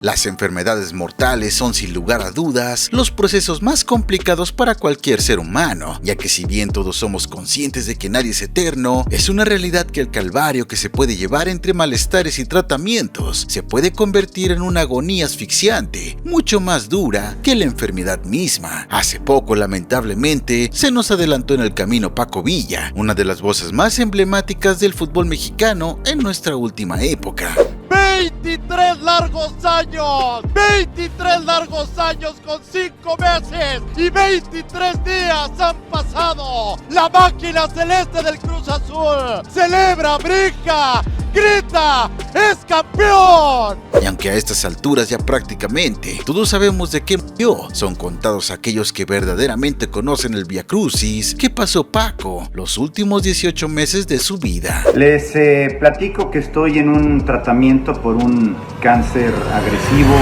Las enfermedades mortales son sin lugar a dudas los procesos más complicados para cualquier ser humano, ya que si bien todos somos conscientes de que nadie es eterno, es una realidad que el calvario que se puede llevar entre malestares y tratamientos se puede convertir en una agonía asfixiante, mucho más dura que la enfermedad misma. Hace poco, lamentablemente, se nos adelantó en el camino Paco Villa, una de las voces más emblemáticas del fútbol mexicano en nuestra última época. 23 largos años, 23 largos años con 5 meses y 23 días han pasado. La máquina celeste del Cruz Azul celebra, brinca, grita, ¡es campeón! Y aunque a estas alturas ya prácticamente todos sabemos de qué murió, son contados aquellos que verdaderamente conocen el viacrucis que pasó Paco los últimos 18 meses de su vida. Les platico que estoy en un tratamiento por un cáncer agresivo.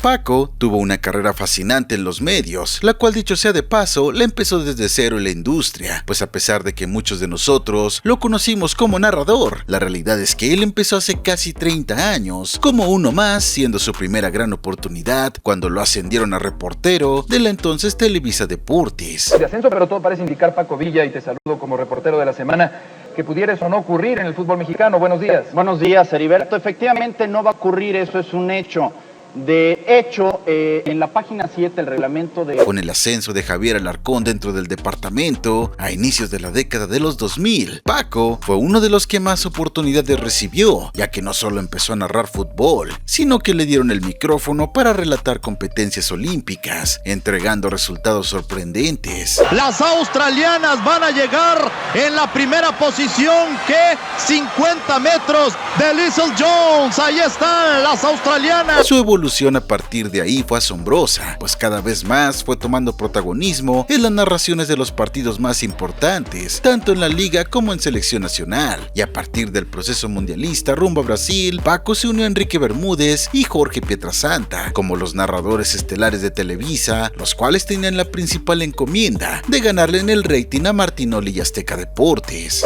Paco tuvo una carrera fascinante en los medios, la cual, dicho sea de paso, la empezó desde cero en la industria, pues a pesar de que muchos de nosotros lo conocimos como narrador, la realidad es que él empezó hace casi 30 años, como uno más, siendo su primera gran oportunidad cuando lo ascendieron a reportero de la entonces Televisa Deportes. De ascenso, pero todo parece indicar, Paco Villa, y te saludo como reportero de la semana, que pudiera eso no ocurrir en el fútbol mexicano. Buenos días. Buenos días, Heriberto. Efectivamente no va a ocurrir, eso es un hecho. De hecho, en la página 7 el reglamento de... Con el ascenso de Javier Alarcón dentro del departamento, a inicios de la década de los 2000, Paco fue uno de los que más oportunidades recibió, ya que no solo empezó a narrar fútbol, sino que le dieron el micrófono para relatar competencias olímpicas, entregando resultados sorprendentes. Las australianas van a llegar en la primera posición, que 50 metros de Liesl Jones. Ahí están las australianas. Su evolución a partir de ahí fue asombrosa, pues cada vez más fue tomando protagonismo en las narraciones de los partidos más importantes, tanto en la liga como en selección nacional, y a partir del proceso mundialista rumbo a Brasil, Paco se unió a Enrique Bermúdez y Jorge Pietrasanta como los narradores estelares de Televisa, los cuales tenían la principal encomienda de ganarle en el rating a Martinoli y Azteca Deportes.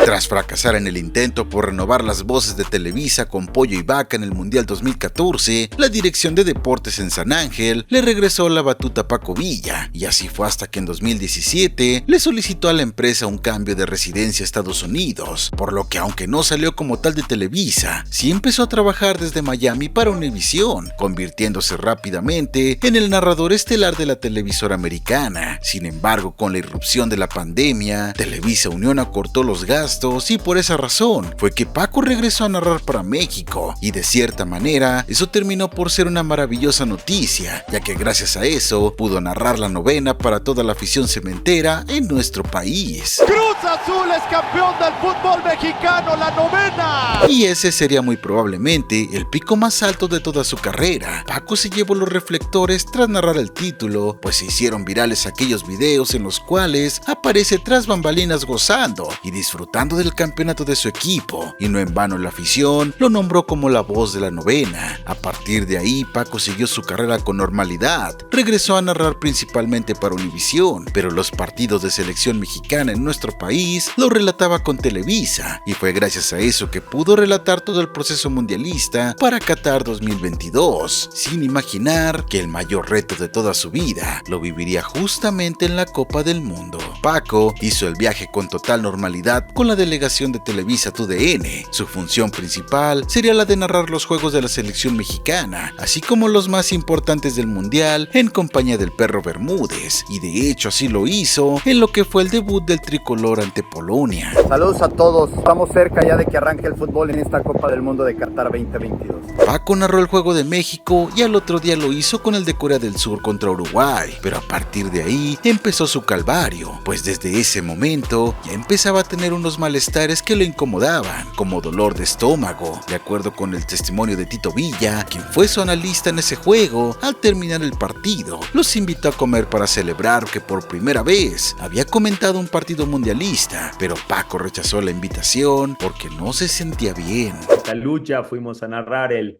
Tras fracasar en el intento por renovar las voces de Televisa con Pollo y Vaca en el Mundial 2014, la dirección de deportes en San Ángel le regresó la batuta a Paco Villa, y así fue hasta que en 2017 le solicitó a la empresa un cambio de residencia a Estados Unidos, por lo que aunque no salió como tal de Televisa, sí empezó a trabajar desde Miami para Univisión, convirtiéndose rápidamente en el narrador estelar de la televisora americana. Sin embargo, con la irrupción de la pandemia, Televisa Unión acortó los gastos, y por esa razón fue que Paco regresó a narrar para México, y de cierta manera eso terminó por ser una maravillosa noticia, ya que gracias a eso pudo narrar la novena para toda la afición cementera en nuestro país. Cruz Azul es campeón del fútbol mexicano, la novena. Y ese sería muy probablemente el pico más alto de toda su carrera. Paco se llevó los reflectores tras narrar el título, pues se hicieron virales aquellos videos en los cuales aparece tras bambalinas gozando y disfrutando del campeonato de su equipo, y no en vano la afición lo nombró como la voz de la novena. A partir de ahí, Paco siguió su carrera con normalidad, regresó a narrar principalmente para Univisión, pero los partidos de selección mexicana en nuestro país lo relataba con Televisa, y fue gracias a eso que pudo relatar todo el proceso mundialista para Qatar 2022, sin imaginar que el mayor reto de toda su vida lo viviría justamente en la Copa del Mundo. Paco hizo el viaje con total normalidad con la delegación de Televisa TUDN. Su función principal sería la de narrar los juegos de la selección mexicana, así como los más importantes del mundial, en compañía del Perro Bermúdez, y de hecho así lo hizo en lo que fue el debut del tricolor ante Polonia. Saludos a todos, estamos cerca ya de que arranque el fútbol en esta Copa del Mundo de Qatar 2022. Paco narró el juego de México y al otro día lo hizo con el de Corea del Sur contra Uruguay, pero a partir de ahí empezó su calvario, pues desde ese momento ya empezaba a tener unos malestares que lo incomodaban, como dolor de estómago. De acuerdo con el testimonio de Tito Villa, quien fue su analista en ese juego, al terminar el partido, los invitó a comer para celebrar que por primera vez había comentado un partido mundialista, pero Paco rechazó la invitación porque no se sentía bien. Esta lucha fuimos a narrar el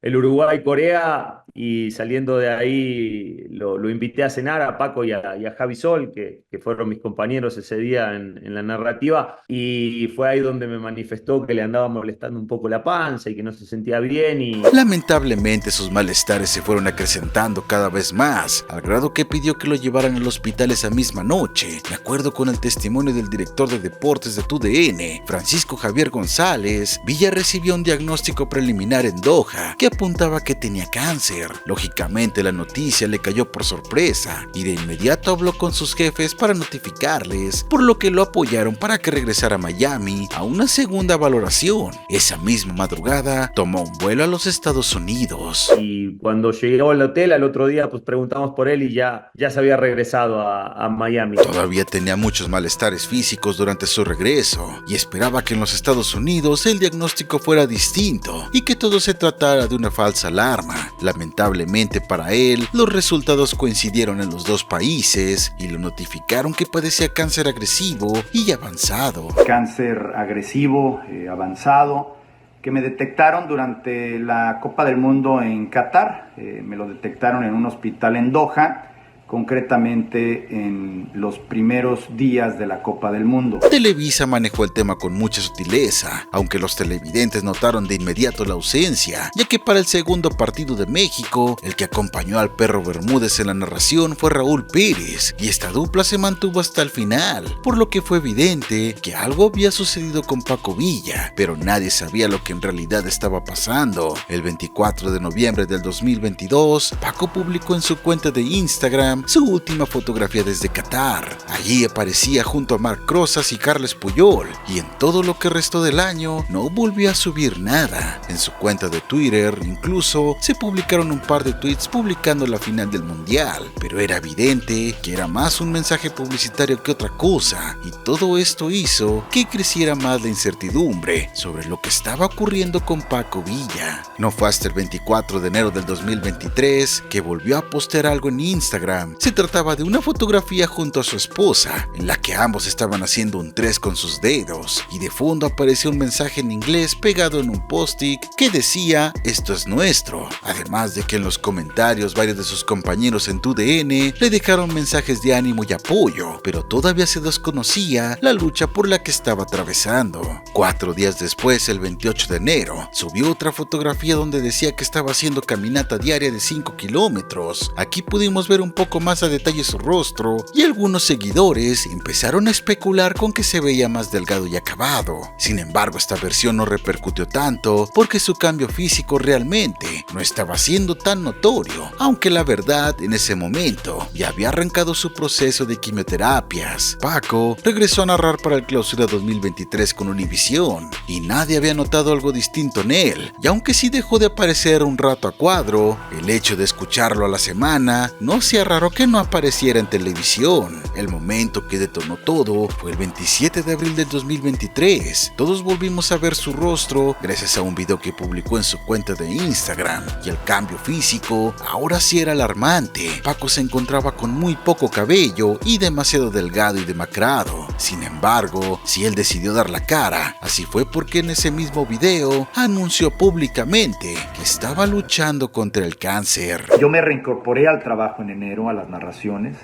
el Uruguay-Corea, y saliendo de ahí lo invité a cenar a Paco y a Javi Sol, que fueron mis compañeros ese día en la narrativa, y fue ahí donde me manifestó que le andaba molestando un poco la panza y que no se sentía bien. Y lamentablemente sus malestares se fueron acrecentando cada vez más, al grado que pidió que lo llevaran al hospital esa misma noche. De acuerdo con el testimonio del director de deportes de TUDN, Francisco Javier González, Villa recibió un diagnóstico preliminar en Doha que apuntaba que tenía cáncer. Lógicamente la noticia le cayó por sorpresa y de inmediato habló con sus jefes para notificarles, por lo que lo apoyaron para que regresara a Miami a una segunda valoración. Esa misma madrugada tomó un vuelo a los Estados Unidos. Y cuando llegó al hotel al otro día, pues preguntamos por él y ya se había regresado a Miami. Todavía tenía muchos malestares físicos durante su regreso y esperaba que en los Estados Unidos el diagnóstico fuera distinto y que todo se tratara de una falsa alarma. Lamentablemente para él, los resultados coincidieron en los dos países y lo notificaron que padecía cáncer agresivo y avanzado. Cáncer agresivo, avanzado, que me detectaron durante la Copa del Mundo en Qatar. Me lo detectaron en un hospital en Doha, concretamente en los primeros días de la Copa del Mundo. Televisa manejó el tema con mucha sutileza, aunque los televidentes notaron de inmediato la ausencia, ya que para el segundo partido de México, el que acompañó al Perro Bermúdez en la narración fue Raúl Pérez, y esta dupla se mantuvo hasta el final, por lo que fue evidente que algo había sucedido con Paco Villa, pero nadie sabía lo que en realidad estaba pasando. El 24 de noviembre del 2022, Paco publicó en su cuenta de Instagram su última fotografía desde Qatar. Allí aparecía junto a Marc Rosas y Carles Puyol, y en todo lo que restó del año no volvió a subir nada. En su cuenta de Twitter incluso se publicaron un par de tweets publicando la final del mundial, pero era evidente que era más un mensaje publicitario que otra cosa, y todo esto hizo que creciera más la incertidumbre sobre lo que estaba ocurriendo con Paco Villa. No fue hasta el 24 de enero del 2023 que volvió a postear algo en Instagram. Se trataba de una fotografía junto a su esposa, en la que ambos estaban haciendo un 3 con sus dedos, y de fondo apareció un mensaje en inglés pegado en un post-it que decía "esto es nuestro", además de que en los comentarios varios de sus compañeros en TUDN le dejaron mensajes de ánimo y apoyo, pero todavía se desconocía la lucha por la que estaba atravesando. 4 días después, el 28 de enero, subió otra fotografía donde decía que estaba haciendo caminata diaria de 5 kilómetros. Aquí pudimos ver un poco más a detalle su rostro, y algunos seguidores empezaron a especular con que se veía más delgado y acabado. Sin embargo, esta versión no repercutió tanto porque su cambio físico realmente no estaba siendo tan notorio, aunque la verdad en ese momento ya había arrancado su proceso de quimioterapias. Paco regresó a narrar para el Clausura 2023 con Univisión y nadie había notado algo distinto en él, y aunque sí dejó de aparecer un rato a cuadro, el hecho de escucharlo a la semana no hacía raro que no apareciera en televisión. El momento que detonó todo fue el 27 de abril del 2023. Todos volvimos a ver su rostro gracias a un video que publicó en su cuenta de Instagram, y el cambio físico ahora sí era alarmante. Paco se encontraba con muy poco cabello y demasiado delgado y demacrado. Sin embargo, si él decidió dar la cara, así fue porque en ese mismo video anunció públicamente que estaba luchando contra el cáncer. Yo me reincorporé al trabajo en enero, a las narraciones,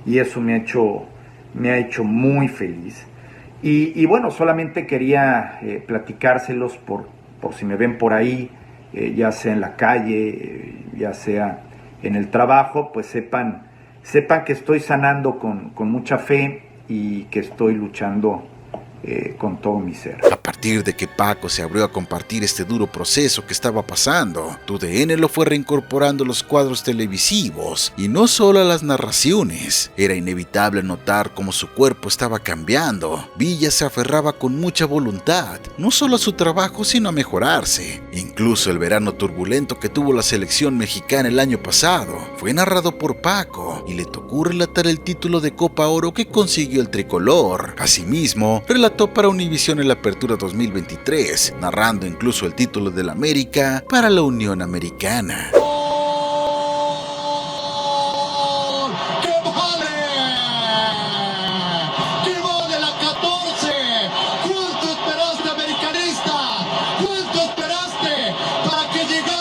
y eso me ha hecho muy feliz. Y bueno, solamente quería platicárselos por si me ven por ahí, ya sea en la calle, ya sea en el trabajo, pues sepan que estoy sanando con mucha fe y que estoy luchando con todo mi ser. A partir de que Paco se abrió a compartir este duro proceso que estaba pasando, TUDN lo fue reincorporando a los cuadros televisivos y no solo a las narraciones. Era inevitable notar cómo su cuerpo estaba cambiando. Villa se aferraba con mucha voluntad, no solo a su trabajo sino a mejorarse. Incluso el verano turbulento que tuvo la selección mexicana el año pasado fue narrado por Paco y le tocó relatar el título de Copa Oro que consiguió el tricolor. Asimismo, relató para Univisión en la Apertura 2023, narrando incluso el título del América para la Unión Americana. ¿Cuánto esperaste, americanista? ¿Cuánto esperaste para que llegara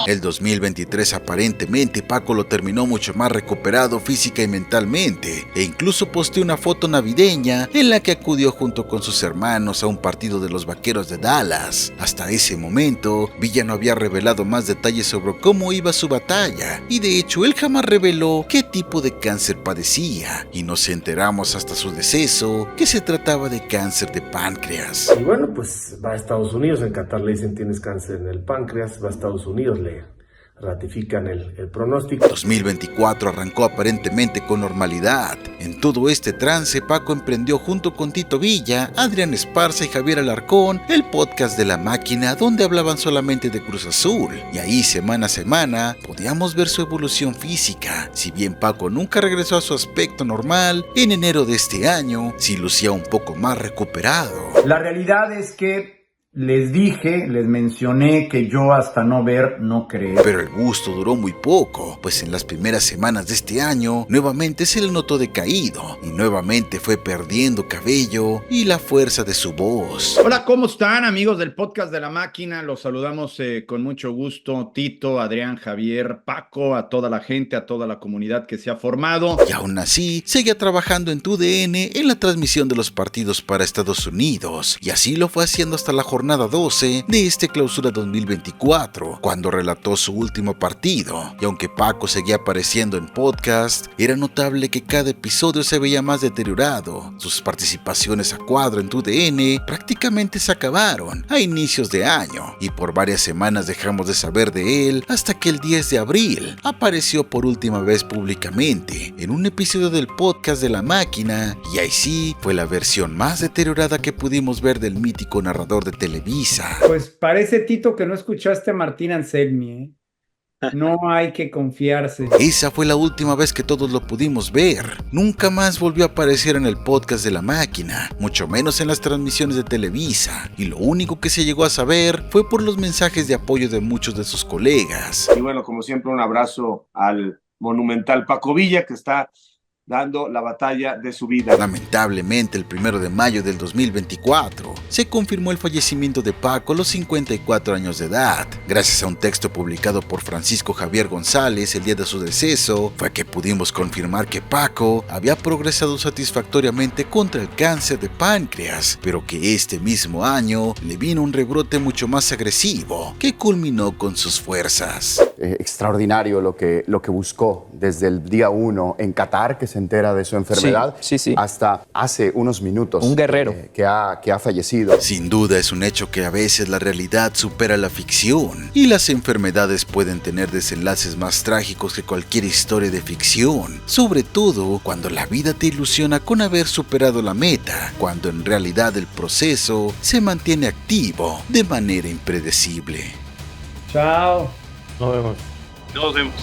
El 2023 aparentemente Paco lo terminó mucho más recuperado física y mentalmente, e incluso posteó una foto navideña en la que acudió junto con sus hermanos a un partido de los Vaqueros de Dallas. Hasta ese momento, Villa no había revelado más detalles sobre cómo iba su batalla, y de hecho él jamás reveló qué tipo de cáncer padecía, y nos enteramos hasta su deceso que se trataba de cáncer de páncreas. Y bueno, pues va a Estados Unidos, en Qatar le dicen tienes cáncer en el páncreas, va a Estados Unidos, le ratifican el pronóstico. 2024 arrancó aparentemente con normalidad. En todo este trance, Paco emprendió junto con Tito Villa, Adrián Esparza y Javier Alarcón el podcast de La Máquina, donde hablaban solamente de Cruz Azul, y ahí semana a semana podíamos ver su evolución física. Si bien Paco nunca regresó a su aspecto normal, en enero de este año sí lucía un poco más recuperado. La realidad es que les mencioné que yo hasta no ver, no creer. Pero el gusto duró muy poco, pues en las primeras semanas de este año, nuevamente se le notó decaído, y nuevamente fue perdiendo cabello y la fuerza de su voz. Hola, ¿cómo están, amigos del podcast de La Máquina? Los saludamos con mucho gusto, Tito, Adrián, Javier, Paco, a toda la gente, a toda la comunidad que se ha formado. Y aún así, seguía trabajando en TUDN en la transmisión de los partidos para Estados Unidos, y así lo fue haciendo hasta la jornada 12 de este clausura 2024, cuando relató su último partido. Y aunque Paco seguía apareciendo en podcast, era notable que cada episodio se veía más deteriorado. Sus participaciones a cuadro en TUDN prácticamente se acabaron a inicios de año, y por varias semanas dejamos de saber de él hasta que el 10 de abril apareció por última vez públicamente en un episodio del podcast de La Máquina, y ahí sí fue la versión más deteriorada que pudimos ver del mítico narrador de Televisa. Pues parece, Tito, que no escuchaste a Martín Anselmi, ¿eh? No hay que confiarse. Esa fue la última vez que todos lo pudimos ver. Nunca más volvió a aparecer en el podcast de La Máquina, mucho menos en las transmisiones de Televisa, y lo único que se llegó a saber fue por los mensajes de apoyo de muchos de sus colegas. Y bueno, como siempre, un abrazo al monumental Paco Villa, que está dando la batalla de su vida. Lamentablemente, el 1 de mayo del 2024 se confirmó el fallecimiento de Paco a los 54 años de edad. Gracias a un texto publicado por Francisco Javier González el día de su deceso, fue que pudimos confirmar que Paco había progresado satisfactoriamente contra el cáncer de páncreas, pero que este mismo año le vino un rebrote mucho más agresivo que culminó con sus fuerzas. Extraordinario lo que buscó desde el día 1 en Qatar, que se entera de su enfermedad, sí. Hasta hace unos minutos. Un guerrero. Que ha fallecido. Sin duda es un hecho que a veces la realidad supera la ficción, y las enfermedades pueden tener desenlaces más trágicos que cualquier historia de ficción, sobre todo cuando la vida te ilusiona con haber superado la meta, cuando en realidad el proceso se mantiene activo de manera impredecible. Chao. Nos vemos. Nos vemos.